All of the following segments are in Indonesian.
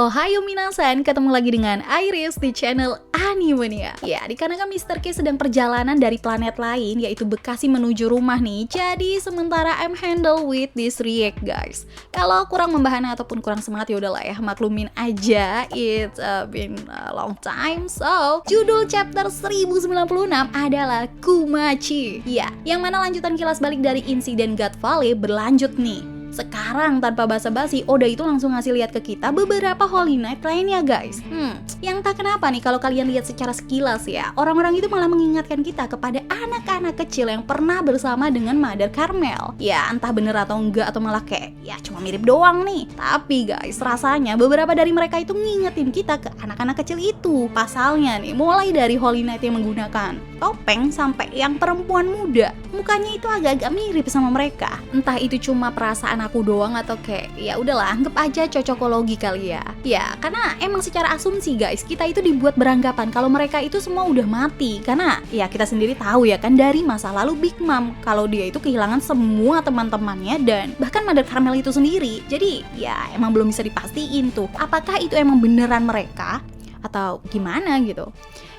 Ohayo minasan, ketemu lagi dengan Iris di channel Animania. Ya, dikarenakan Mr. K sedang perjalanan dari planet lain, yaitu Bekasi menuju rumah nih. Jadi sementara I'm handle with this react guys. Kalau kurang membahana ataupun kurang semangat ya udahlah ya, maklumin aja. It's been a long time. So, judul chapter 1096 adalah Kumachi. Ya, yang mana lanjutan kilas balik dari insiden God Valley berlanjut nih. Sekarang tanpa basa-basi, Oda itu langsung ngasih lihat ke kita beberapa Holy Knight lainnya guys. Yang tak kenapa nih kalau kalian lihat secara sekilas ya, orang-orang itu malah mengingatkan kita kepada anak-anak kecil yang pernah bersama dengan Mother Carmel. Ya entah bener atau enggak atau malah kayak ya cuma mirip doang nih. Tapi guys, rasanya beberapa dari mereka itu ngingetin kita ke anak-anak kecil itu. Pasalnya nih, mulai dari Holy Knight yang menggunakan topeng sampai yang perempuan muda, mukanya itu agak-agak mirip sama mereka. Entah itu cuma perasaan aku doang atau kayak ya udahlah anggap aja cocokologi kali ya. Ya karena emang secara asumsi guys, kita itu dibuat beranggapan kalau mereka itu semua udah mati. Karena ya kita sendiri tahu ya kan dari masa lalu Big Mom kalau dia itu kehilangan semua teman-temannya dan bahkan Mother Carmel itu sendiri. Jadi ya emang belum bisa dipastiin tuh apakah itu emang beneran mereka atau gimana gitu.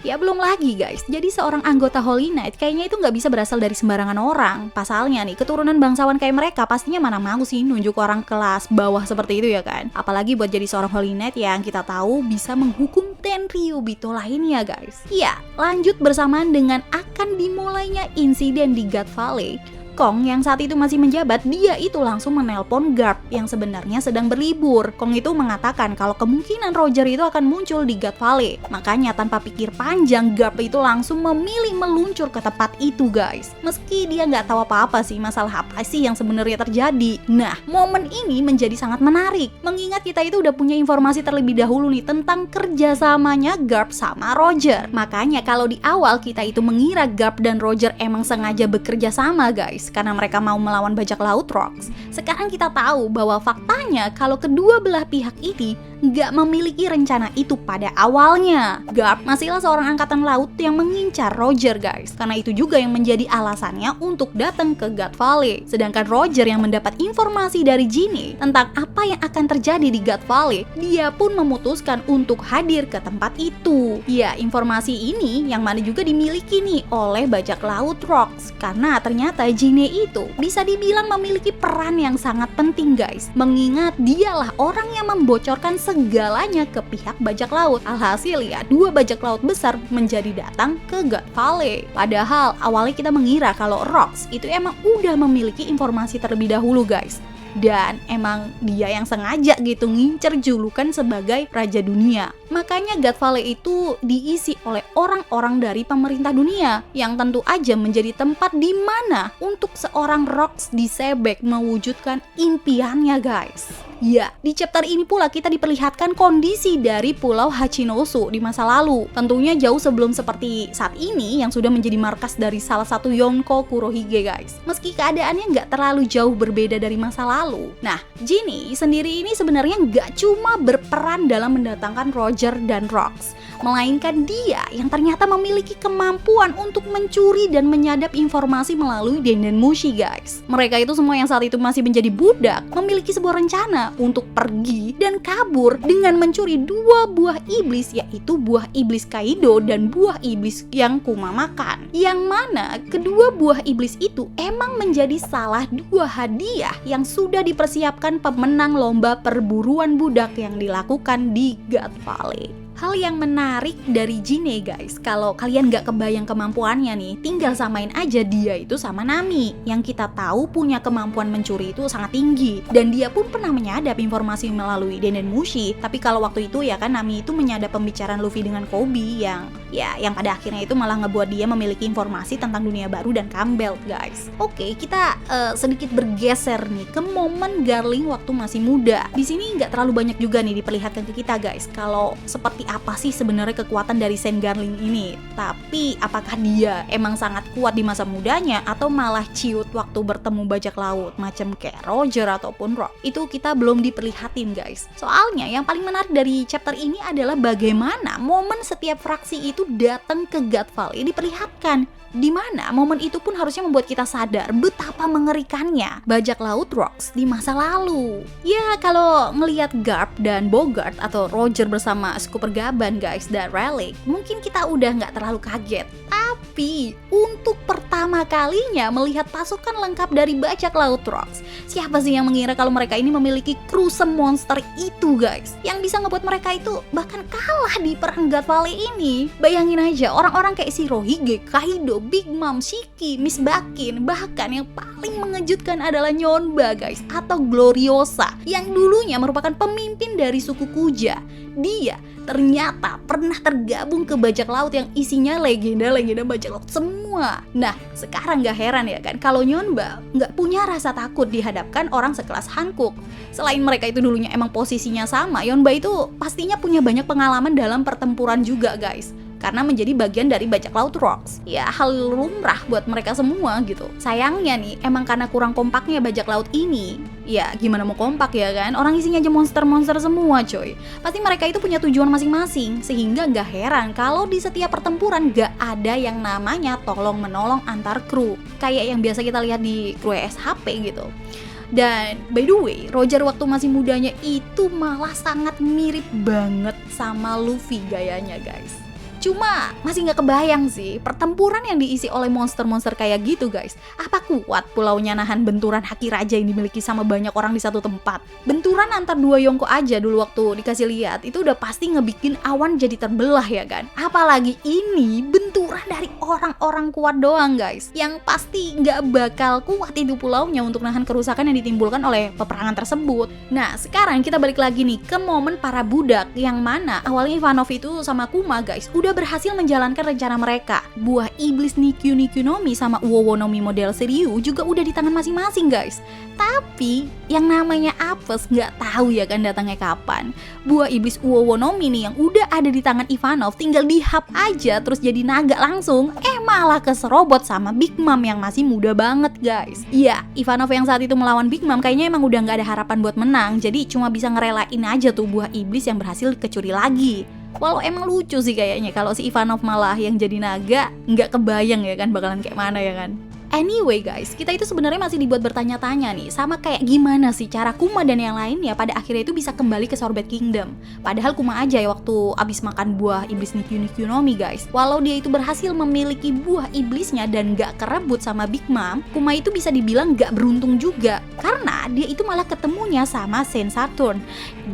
Ya belum lagi guys, jadi seorang anggota Holy Knight kayaknya itu nggak bisa berasal dari sembarangan orang. Pasalnya nih, keturunan bangsawan kayak mereka pastinya mana mau sih nunjuk orang kelas bawah seperti itu ya kan. Apalagi buat jadi seorang Holy Knight yang kita tahu bisa menghukum Tenryubito lainnya guys. Ya, lanjut bersamaan dengan akan dimulainya insiden di God Valley. Kong yang saat itu masih menjabat, dia itu langsung menelpon Garp yang sebenarnya sedang berlibur. Kong itu mengatakan kalau kemungkinan Roger itu akan muncul di God Valley. Makanya tanpa pikir panjang, Garp itu langsung memilih meluncur ke tempat itu guys. Meski dia nggak tahu apa-apa sih masalah apa sih yang sebenarnya terjadi. Nah, momen ini menjadi sangat menarik. Mengingat kita itu udah punya informasi terlebih dahulu nih tentang kerjasamanya Garp sama Roger. Makanya kalau di awal kita itu mengira Garp dan Roger emang sengaja bekerja sama guys, karena mereka mau melawan bajak laut Rocks. Sekarang kita tahu bahwa faktanya kalau kedua belah pihak ini nggak memiliki rencana itu pada awalnya. Garp masihlah seorang angkatan laut yang mengincar Roger guys. Karena itu juga yang menjadi alasannya untuk datang ke God Valley. Sedangkan Roger yang mendapat informasi dari Ginny tentang apa yang akan terjadi di God Valley, dia pun memutuskan untuk hadir ke tempat itu. Ya, informasi ini yang mana juga dimiliki nih oleh bajak laut Rocks. Karena ternyata Ginny itu bisa dibilang memiliki peran yang sangat penting guys. Mengingat dialah orang yang membocorkan segalanya ke pihak bajak laut. Alhasil ya, dua bajak laut besar menjadi datang ke God Valley. Padahal awalnya kita mengira kalau Rocks itu emang udah memiliki informasi terlebih dahulu guys. Dan emang dia yang sengaja gitu ngincer julukan sebagai Raja Dunia. Makanya God Valley itu diisi oleh orang-orang dari pemerintah dunia yang tentu aja menjadi tempat di mana untuk seorang Rocks disebek mewujudkan impiannya guys. Ya, di chapter ini pula kita diperlihatkan kondisi dari Pulau Hachinosu di masa lalu. Tentunya jauh sebelum seperti saat ini yang sudah menjadi markas dari salah satu Yonko Kurohige guys. Meski keadaannya nggak terlalu jauh berbeda dari masa lalu. Nah, Ginny sendiri ini sebenarnya nggak cuma berperan dalam mendatangkan Roger dan Rocks, melainkan dia yang ternyata memiliki kemampuan untuk mencuri dan menyadap informasi melalui Dendenmushi guys. Mereka itu semua yang saat itu masih menjadi budak memiliki sebuah rencana untuk pergi dan kabur dengan mencuri dua buah iblis, yaitu buah iblis Kaido dan buah iblis yang Kuma makan. Yang mana kedua buah iblis itu emang menjadi salah dua hadiah yang sudah dipersiapkan pemenang lomba perburuan budak yang dilakukan di God Valley. Hal yang menarik dari Ginny guys, kalau kalian gak kebayang kemampuannya nih, tinggal samain aja dia itu sama Nami yang kita tahu punya kemampuan mencuri itu sangat tinggi. Dan dia pun pernah menyadap informasi melalui Dendenmushi. Tapi kalau waktu itu ya kan Nami itu menyadap pembicaraan Luffy dengan Koby yang pada akhirnya itu malah ngebuat dia memiliki informasi tentang dunia baru dan Campbell guys. Oke, kita sedikit bergeser nih ke momen Garling waktu masih muda. Di sini nggak terlalu banyak juga nih diperlihatkan ke kita guys kalau seperti apa sih sebenarnya kekuatan dari Sen Garling ini. Tapi apakah dia emang sangat kuat di masa mudanya atau malah ciut waktu bertemu bajak laut macam kayak Roger ataupun Rock? Itu kita belum diperlihatin guys. Soalnya yang paling menarik dari chapter ini adalah bagaimana momen setiap fraksi itu datang ke God Valley diperlihatkan. Dimana momen itu pun harusnya membuat kita sadar betapa mengerikannya bajak laut Rocks di masa lalu. Ya kalau ngelihat Garp dan Bogart atau Roger bersama Scooper Gaban guys dan Relic, mungkin kita udah nggak terlalu kaget. Tapi untuk pertama kalinya melihat pasukan lengkap dari bajak laut Rocks, siapa sih yang mengira kalau mereka ini memiliki kru semonster itu guys, yang bisa ngebuat mereka itu bahkan kalah di perang God Valley ini. Bayangin aja orang-orang kayak si Rohige, Kaido, Big Mom, Shiki, Miss Bakin, bahkan yang paling mengejutkan adalah Nyonba guys, atau Gloriosa yang dulunya merupakan pemimpin dari suku Kuja. Dia ternyata pernah tergabung ke bajak laut yang isinya legenda-legenda bajak laut semua. Nah sekarang gak heran ya kan kalau Nyonba gak punya rasa takut dihadapkan orang sekelas Hankook. Selain mereka itu dulunya emang posisinya sama, Yonba itu pastinya punya banyak pengalaman dalam pertempuran juga guys, karena menjadi bagian dari bajak laut Rocks. Ya hal lumrah buat mereka semua gitu. Sayangnya nih emang karena kurang kompaknya bajak laut ini. Ya gimana mau kompak ya kan, orang isinya aja monster-monster semua coy. Pasti mereka itu punya tujuan masing-masing, sehingga gak heran kalau di setiap pertempuran gak ada yang namanya tolong-menolong antar kru, kayak yang biasa kita lihat di kru SHP gitu. Dan by the way, Roger waktu masih mudanya itu malah sangat mirip banget sama Luffy gayanya guys. Cuma masih nggak kebayang sih pertempuran yang diisi oleh monster-monster kayak gitu guys. Apa kuat pulaunya nahan benturan haki raja yang dimiliki sama banyak orang di satu tempat? Benturan antar dua Yonko aja dulu waktu dikasih lihat itu udah pasti ngebikin awan jadi terbelah ya kan. Apalagi ini benturan dari orang-orang kuat doang guys, yang pasti nggak bakal kuat itu pulaunya untuk nahan kerusakan yang ditimbulkan oleh peperangan tersebut. Nah sekarang kita balik lagi nih ke momen para budak, yang mana awalnya Ivanov itu sama Kuma guys udah berhasil menjalankan rencana mereka. Buah iblis Nikyu Nikunomi sama Uowonomi model Shiryu juga udah di tangan masing-masing guys. Tapi yang namanya Apes nggak tahu ya kan datangnya kapan. Buah iblis Uowonomi nih yang udah ada di tangan Ivanov tinggal dihap aja terus jadi naga langsung. Malah keserobot sama Big Mom yang masih muda banget guys. Iya, Ivanov yang saat itu melawan Big Mom kayaknya emang udah nggak ada harapan buat menang. Jadi cuma bisa ngerelain aja tuh buah iblis yang berhasil kecuri lagi. Walau emang lucu sih kayaknya kalau si Ivanov malah yang jadi naga, nggak kebayang ya kan bakalan kayak mana ya kan. Anyway guys, kita itu sebenarnya masih dibuat bertanya-tanya nih, sama kayak gimana sih cara Kuma dan yang lainnya pada akhirnya itu bisa kembali ke Sorbet Kingdom. Padahal Kuma aja ya waktu abis makan buah iblis Nikyu Nikunomi guys, walau dia itu berhasil memiliki buah iblisnya dan gak kerebut sama Big Mom, Kuma itu bisa dibilang gak beruntung juga, karena dia itu malah ketemunya sama Saint Saturn.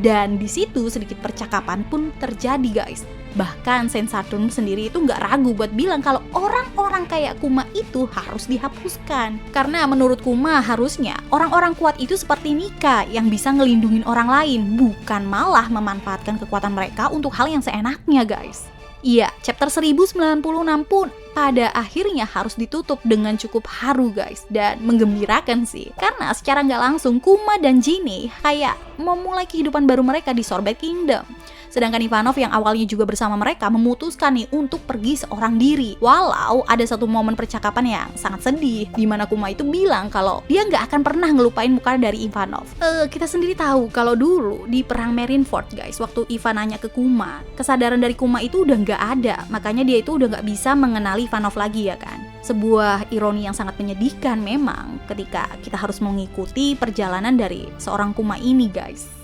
Dan di situ sedikit percakapan pun terjadi guys. Bahkan Saint Saturn sendiri itu nggak ragu buat bilang kalau orang-orang kayak Kuma itu harus dihapuskan. Karena menurut Kuma harusnya orang-orang kuat itu seperti Nika yang bisa ngelindungin orang lain, bukan malah memanfaatkan kekuatan mereka untuk hal yang seenaknya guys. Iya, chapter 1096 pun pada akhirnya harus ditutup dengan cukup haru guys, dan menggembirakan sih. Karena secara nggak langsung Kuma dan Jinny kayak memulai kehidupan baru mereka di Sorbet Kingdom. Sedangkan Ivanov yang awalnya juga bersama mereka memutuskan nih untuk pergi seorang diri. Walau ada satu momen percakapan yang sangat sedih, di mana Kuma itu bilang kalau dia nggak akan pernah ngelupain muka dari Ivanov. Kita sendiri tahu kalau dulu di perang Marineford guys, waktu Ivan nanya ke Kuma, kesadaran dari Kuma itu udah nggak ada, makanya dia itu udah nggak bisa mengenali Ivanov lagi ya kan. Sebuah ironi yang sangat menyedihkan memang ketika kita harus mengikuti perjalanan dari seorang Kuma ini guys.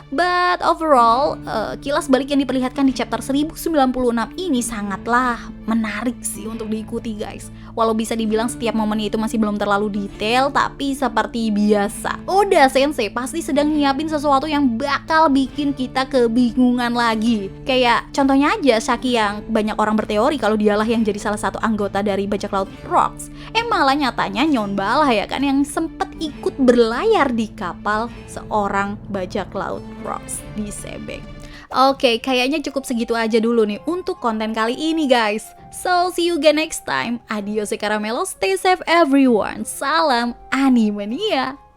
But overall, kilas balik yang diperlihatkan di chapter 1096 ini sangatlah menarik sih untuk diikuti guys. Walau bisa dibilang setiap momennya itu masih belum terlalu detail, tapi seperti biasa Oda Sensei pasti sedang nyiapin sesuatu yang bakal bikin kita kebingungan lagi. Kayak contohnya aja Shaki yang banyak orang berteori kalau dialah yang jadi salah satu anggota dari bajak laut Rocks. Malah nyatanya Nyonba lah ya kan yang sempet ikut berlayar di kapal seorang bajak laut Rocks di Sebek. Oke, kayaknya cukup segitu aja dulu nih untuk konten kali ini guys. So, see you again next time. Adios, Caramelo. Stay safe everyone. Salam Animania.